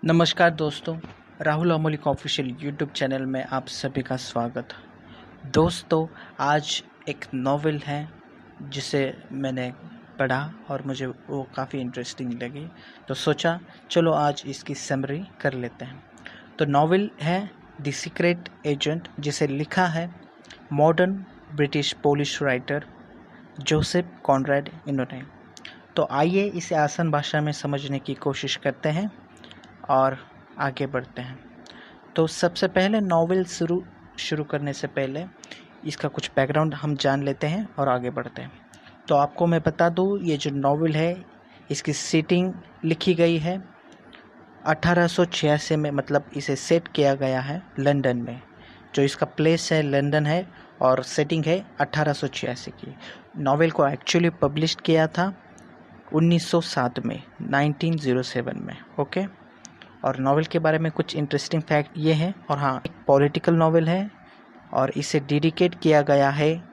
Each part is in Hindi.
नमस्कार दोस्तों, Rahul Amolik official YouTube channel में आप सभी का स्वागत। दोस्तों, आज एक नॉवेल है जिसे मैंने पढ़ा और मुझे वो काफ़ी इंटरेस्टिंग लगी, तो सोचा चलो आज इसकी समरी कर लेते हैं। तो नॉवेल है द सीक्रेट एजेंट, जिसे लिखा है modern British Polish writer Joseph Conrad इन्होंने। तो आइए इसे आसान भाषा में समझने की कोशिश करते हैं और आगे बढ़ते हैं। तो सबसे पहले नॉवेल शुरू करने से पहले इसका कुछ बैकग्राउंड हम जान लेते हैं और आगे बढ़ते हैं। तो आपको मैं बता दूं, ये जो नॉवेल है इसकी सेटिंग लिखी गई है 1886 में, मतलब इसे सेट किया गया है लंदन में। जो इसका प्लेस है लंदन है और सेटिंग है 1886 की। नॉवेल को एक्चुअली पब्लिश किया था 1907 में, 1907 में। ओके। और नॉवेल के बारे में कुछ इंटरेस्टिंग फैक्ट ये हैं। और हाँ, एक पॉलिटिकल नॉवेल है और इसे डेडिकेट किया गया है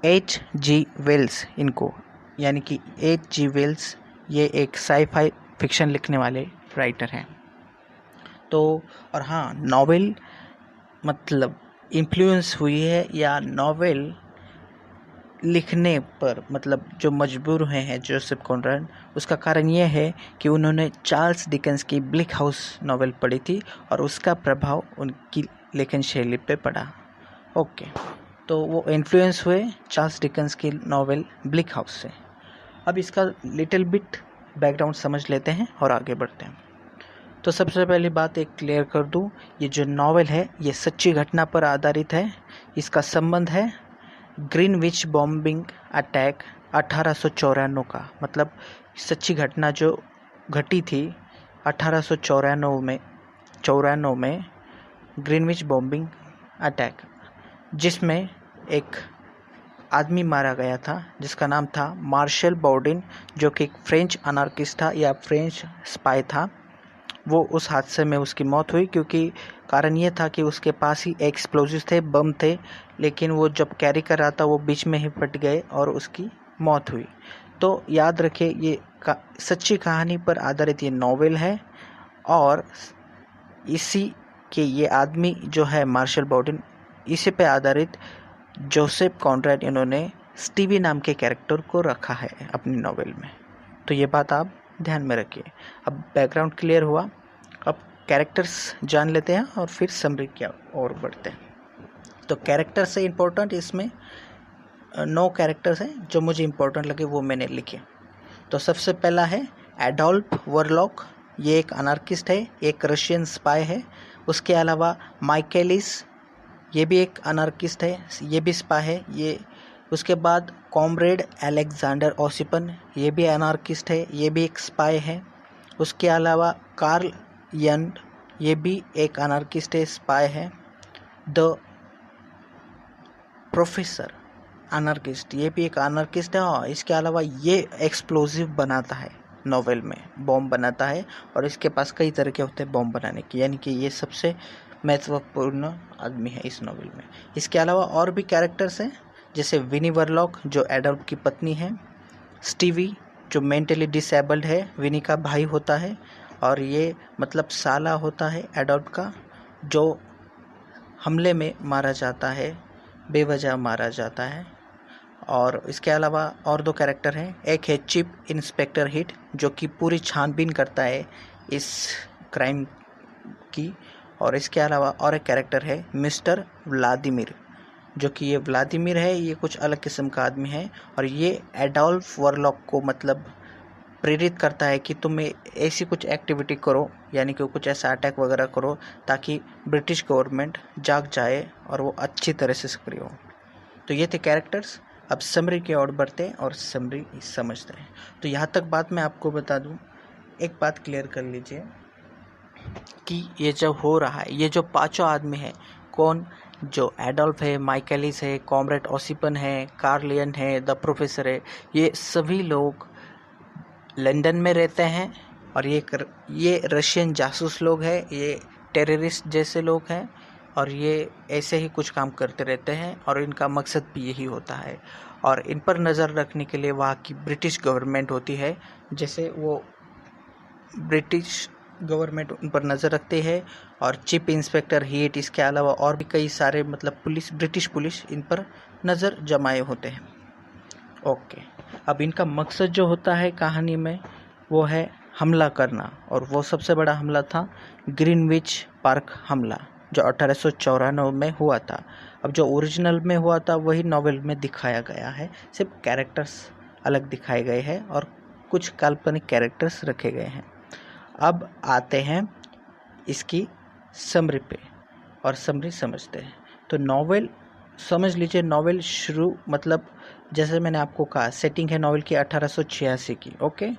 H.G. वेल्स इनको, यानी कि H.G. वेल्स ये एक साई-फाई फिक्शन लिखने वाले राइटर हैं। तो और हाँ, नॉवेल मतलब इन्फ्लुएंस हुई है या नॉवेल लिखने पर मतलब जो मजबूर हुए हैं जोसेफ कॉनराड, उसका कारण यह है कि उन्होंने चार्ल्स डिकेंस की ब्लिक हाउस नॉवेल पढ़ी थी और उसका प्रभाव उनकी लेखन शैली पे पड़ा। ओके, तो वो इन्फ्लुएंस हुए चार्ल्स डिकेंस की नॉवेल ब्लिक हाउस से। अब इसका लिटिल बिट बैकग्राउंड समझ लेते हैं और आगे बढ़ते हैं। तो सबसे पहली बात एक क्लियर कर दूं, ये जो नॉवेल है ये सच्ची घटना पर आधारित है। इसका संबंध है ग्रीनविच बॉम्बिंग अटैक 1894 का, मतलब सच्ची घटना जो घटी थी 1894 में ग्रीनविच बॉम्बिंग अटैक, जिसमें एक आदमी मारा गया था जिसका नाम था मार्शल बॉर्डिन, जो कि एक फ्रेंच अनार्किस्ट था या फ्रेंच स्पाई था। वो उस हादसे में उसकी मौत हुई क्योंकि कारण ये था कि उसके पास ही एक्सप्लोजिव थे, बम थे, लेकिन वो जब कैरी कर रहा था वो बीच में ही फट गए और उसकी मौत हुई। तो याद रखिए, ये सच्ची कहानी पर आधारित ये नॉवेल है और इसी के ये आदमी जो है मार्शल बॉर्डिन, इसी पे आधारित जोसेफ कॉनराड इन्होंने स्टीवी नाम के कैरेक्टर को रखा है अपनी नॉवेल में। तो ये बात आप ध्यान में रखिए। अब बैकग्राउंड क्लियर हुआ, अब कैरेक्टर्स जान लेते हैं और फिर समरी क्या और बढ़ते हैं। तो कैरेक्टर से इम्पोर्टेंट इसमें 9 कैरेक्टर्स हैं जो मुझे इम्पोर्टेंट लगे, वो मैंने लिखे। तो सबसे पहला है एडोल्फ वरलॉक, ये एक अनार्किस्ट है, एक रशियन स्पाई है। उसके अलावा माइकेलिस, ये भी एक अनार्किस्ट है, ये भी स्पाई है। ये उसके बाद कॉमरेड अलेक्जेंडर ओसिपन, ये भी अनार्किस्ट है, ये भी एक स्पाई है। उसके अलावा कार्ल यंड, ये भी एक अनार्किस्ट है, स्पाई है। द प्रोफेसर अनार्किस्ट, ये भी एक अनार्किस्ट है। और इसके अलावा ये एक्सप्लोजिव बनाता है, नॉवेल में बॉम्ब बनाता है और इसके पास कई तरह के होते हैं बॉम्ब बनाने की, यानी कि ये सबसे महत्वपूर्ण आदमी है इस नॉवेल में। इसके अलावा और भी कैरेक्टर्स हैं, जैसे विनी वरलॉक जो एडोल्फ की पत्नी है, स्टीवी जो मेंटली डिसेबल्ड है, विनी का भाई होता है और ये मतलब साला होता है एडोल्फ का, जो हमले में मारा जाता है, बेवजह मारा जाता है। और इसके अलावा और 2 कैरेक्टर हैं, एक है चीफ इंस्पेक्टर हिट जो कि पूरी छानबीन करता है इस क्राइम की। और इसके अलावा और एक कैरेक्टर है मिस्टर व्लादिमीर, जो कि ये व्लादिमीर है, ये कुछ अलग किस्म का आदमी है और ये एडोल्फ वरलॉक को मतलब प्रेरित करता है कि तुम ऐसी कुछ एक्टिविटी करो, यानी कि कुछ ऐसा अटैक वगैरह करो ताकि ब्रिटिश गवर्नमेंट जाग जाए और वो अच्छी तरह से सक्रिय हो। तो ये थे कैरेक्टर्स। अब समरी की ओर बढ़ते हैं और समरी समझते हैं। तो यहाँ तक बात मैं आपको बता दूँ, एक बात क्लियर कर लीजिए कि ये जब हो रहा है, ये जो 5 आदमी हैं, कौन, जो एडोल्फ है, माइकेलिस है, कॉमरेड ओसिपन है, कार्लियन है, द प्रोफेसर है, ये सभी लोग लंदन में रहते हैं और ये रशियन जासूस लोग हैं, ये टेररिस्ट जैसे लोग हैं और ये ऐसे ही कुछ काम करते रहते हैं और इनका मकसद भी यही होता है। और इन पर नज़र रखने के लिए वहाँ की ब्रिटिश गवर्नमेंट होती है, जैसे वो ब्रिटिश गवर्नमेंट उन पर नज़र रखती है, और चीफ इंस्पेक्टर हीट, इसके अलावा और भी कई सारे मतलब पुलिस, ब्रिटिश पुलिस इन पर नज़र जमाए होते हैं। ओके, अब इनका मकसद जो होता है कहानी में वो है हमला करना, और वो सबसे बड़ा हमला था ग्रीनविच पार्क हमला, जो 1894 में हुआ था। अब जो ओरिजिनल में हुआ था वही नॉवेल में दिखाया गया है, सिर्फ कैरेक्टर्स अलग दिखाए गए हैं और कुछ काल्पनिक कैरेक्टर्स रखे गए हैं। अब आते हैं इसकी समरी पे, और समरी समझते हैं। तो नॉवेल समझ लीजिए, नॉवेल शुरू मतलब जैसे मैंने आपको कहा सेटिंग है नॉवेल की 1886 की। ओके,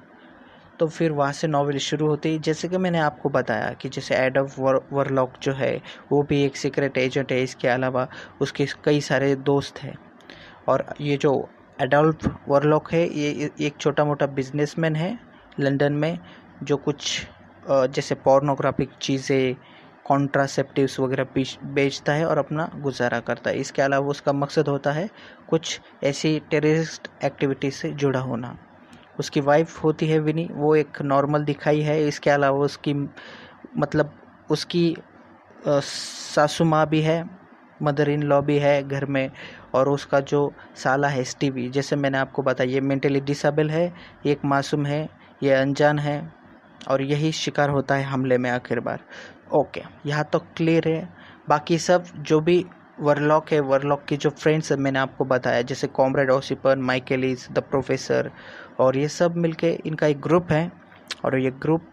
तो फिर वहाँ से नॉवेल शुरू होती है। जैसे कि मैंने आपको बताया कि जैसे एडल्फ वरलॉक जो है वो भी एक सीक्रेट एजेंट है, इसके अलावा उसके कई सारे दोस्त हैं। और ये जो एडल्फ वरलॉक है ये एक छोटा मोटा बिजनेसमैन है लंदन में, जो कुछ जैसे पोर्नोग्राफिक चीज़ें, कॉन्ट्रासेप्टिव्स वगैरह बेचता है और अपना गुजारा करता है। इसके अलावा उसका मकसद होता है कुछ ऐसी टेररिस्ट एक्टिविटी से जुड़ा होना। उसकी वाइफ होती है विनी, वो एक नॉर्मल दिखाई है। इसके अलावा उसकी मतलब उसकी सासू माँ भी है, मदर इन लॉ भी है घर में, और उसका जो साला है स्टीवी, जैसे मैंने आपको बताया ये मेंटली डिसेबल है, एक मासूम है, ये अनजान है, और यही शिकार होता है हमले में आखिर बार। ओके, यहाँ तो क्लियर है। बाकी सब जो भी वरलॉक है, वरलॉक की जो फ्रेंड्स मैंने आपको बताया, जैसे कॉमरेड ओसिपन, माइकेलिस, द प्रोफेसर, और ये सब मिलके इनका एक ग्रुप है, और ये ग्रुप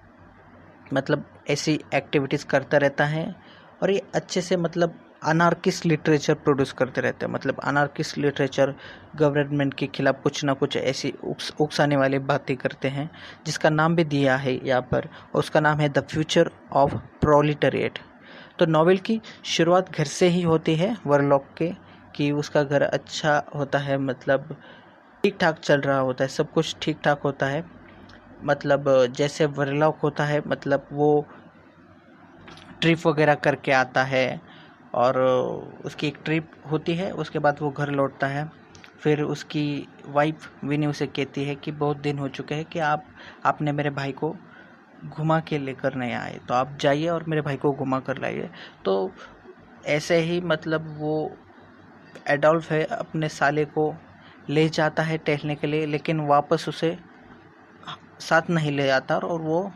मतलब ऐसी एक्टिविटीज़ करता रहता है, और ये अच्छे से मतलब अनार्किस्ट लिटरेचर प्रोड्यूस करते रहते हैं। मतलब अनार्किस्ट लिटरेचर, गवर्नमेंट के खिलाफ कुछ ना कुछ ऐसी उकसाने वाली बातें करते हैं, जिसका नाम भी दिया है यहाँ पर, उसका नाम है द फ्यूचर ऑफ प्रोलिटरिएट। तो नॉवेल की शुरुआत घर से ही होती है वरलॉक के, कि उसका घर अच्छा होता है, मतलब ठीक ठाक चल रहा होता है, सब कुछ ठीक ठाक होता है। मतलब जैसे वरलॉक होता है, मतलब वो ट्रिप वगैरह करके आता है, और उसकी एक ट्रिप होती है, उसके बाद वो घर लौटता है। फिर उसकी वाइफ विनी उसे कहती है कि बहुत दिन हो चुके हैं कि आपने मेरे भाई को घुमा के लेकर नहीं आए, तो आप जाइए और मेरे भाई को घुमा कर लाइए। तो ऐसे ही मतलब वो एडोल्फ है अपने साले को ले जाता है टहलने के लिए, लेकिन वापस उसे साथ नहीं ले जाता, और वो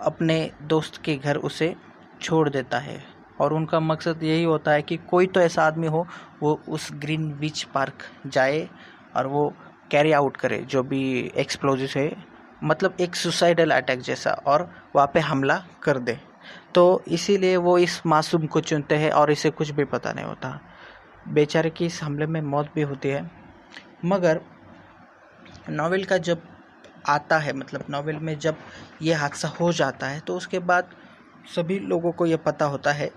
अपने दोस्त के घर उसे छोड़ देता है। और उनका मकसद यही होता है कि कोई तो ऐसा आदमी हो वो उस ग्रीनविच पार्क जाए और वो कैरी आउट करे जो भी एक्सप्लोजिव है, मतलब एक सुसाइडल अटैक जैसा, और वहाँ पे हमला कर दे। तो इसीलिए वो इस मासूम को चुनते हैं, और इसे कुछ भी पता नहीं होता। बेचारे की इस हमले में मौत भी होती है। मगर नॉवेल का जब आता है, मतलब नॉवेल में जब ये हादसा हो जाता है, तो उसके बाद सभी लोगों को ये पता होता है,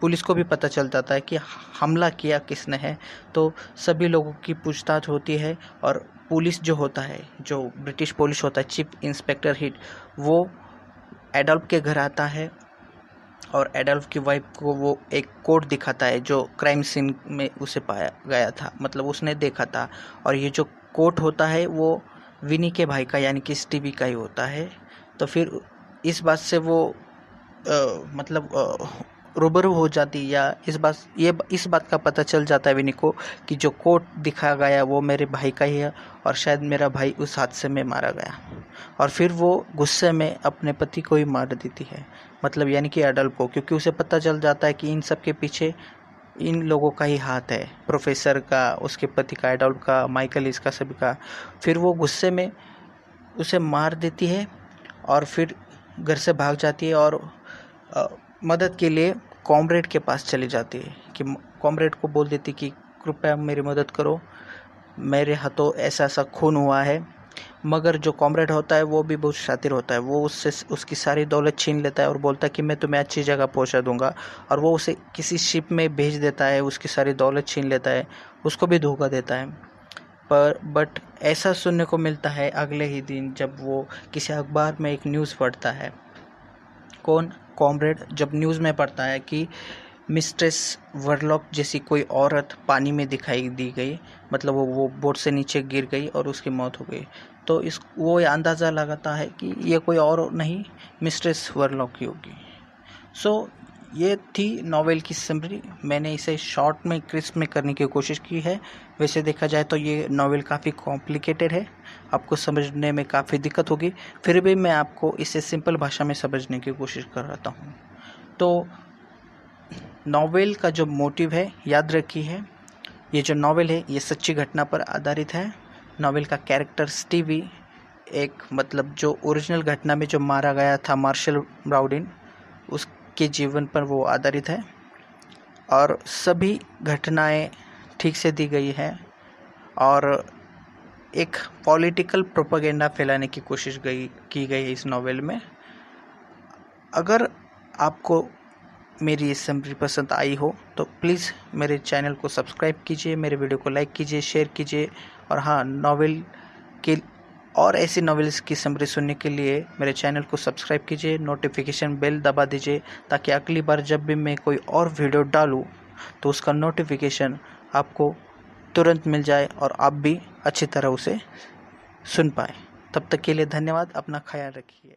पुलिस को भी पता चल जाता है कि हमला किया किसने है। तो सभी लोगों की पूछताछ होती है, और पुलिस जो होता है, जो ब्रिटिश पुलिस होता है, चीफ इंस्पेक्टर हीट, वो एडल्फ के घर आता है, और एडल्फ की वाइफ को वो एक कोट दिखाता है जो क्राइम सीन में उसे पाया गया था, मतलब उसने देखा था। और ये जो कोट होता है वो विनी के भाई का यानी कि स्टीवी का ही होता है। तो फिर इस बात से वो रूबरू हो जाती, या इस बात का पता चल जाता है विनी को कि जो कोट दिखाया गया वो मेरे भाई का ही है, और शायद मेरा भाई उस हादसे में मारा गया। और फिर वो गुस्से में अपने पति को ही मार देती है, मतलब यानी कि एडल्फ को, क्योंकि उसे पता चल जाता है कि इन सब के पीछे इन लोगों का ही हाथ है, प्रोफेसर का, उसके पति का, एडल्फ का, माइकल इसका, सभी का। फिर वो गुस्से में उसे मार देती है, और फिर घर से भाग जाती है, और मदद के लिए कॉमरेड के पास चली जाती है, कि कॉमरेड को बोल देती कि कृपया मेरी मदद करो, मेरे हाथों ऐसा ऐसा खून हुआ है। मगर जो कॉमरेड होता है वो भी बहुत शातिर होता है, वो उससे उसकी सारी दौलत छीन लेता है, और बोलता है कि मैं तुम्हें अच्छी जगह पहुंचा दूंगा, और वो उसे किसी शिप में भेज देता है, उसकी सारी दौलत छीन लेता है, उसको भी धोखा देता है। बट ऐसा सुनने को मिलता है अगले ही दिन, जब वो किसी अखबार में एक न्यूज़ पढ़ता है, कॉमरेड जब न्यूज़ में पढ़ता है कि मिस्ट्रेस वरलॉक जैसी कोई औरत पानी में दिखाई दी गई, मतलब वो बोट से नीचे गिर गई और उसकी मौत हो गई। तो वो ये अंदाज़ा लगाता है कि ये कोई और नहीं मिस्ट्रेस वर्लॉक की होगी। सो ये थी नॉवेल की समरी। मैंने इसे शॉर्ट में क्रिस्प में करने की कोशिश की है। वैसे देखा जाए तो ये नॉवेल काफ़ी कॉम्प्लिकेटेड है, आपको समझने में काफ़ी दिक्कत होगी, फिर भी मैं आपको इसे सिंपल भाषा में समझने की कोशिश कर रहा हूँ। तो नॉवेल का जो मोटिव है याद रखिए, ये जो नॉवेल है ये सच्ची घटना पर आधारित है। नॉवेल का कैरेक्टर स्टीवी एक मतलब जो ओरिजिनल घटना में जो मारा गया था मार्शल ब्राउडिन, उसके जीवन पर वो आधारित है और सभी घटनाएं ठीक से दी गई है और एक पॉलिटिकल प्रोपेगेंडा फैलाने की कोशिश की गई है इस नॉवेल में। अगर आपको मेरी ये समरी पसंद आई हो तो प्लीज़ मेरे चैनल को सब्सक्राइब कीजिए, मेरे वीडियो को लाइक कीजिए, शेयर कीजिए और हाँ, नॉवेल के और ऐसी नॉवेल्स की समरी सुनने के लिए मेरे चैनल को सब्सक्राइब कीजिए, नोटिफिकेशन बेल दबा दीजिए ताकि अगली बार जब भी मैं कोई और वीडियो डालूँ तो उसका नोटिफिकेशन आपको तुरंत मिल जाए और आप भी अच्छी तरह उसे सुन पाए। तब तक के लिए धन्यवाद, अपना ख्याल रखिए।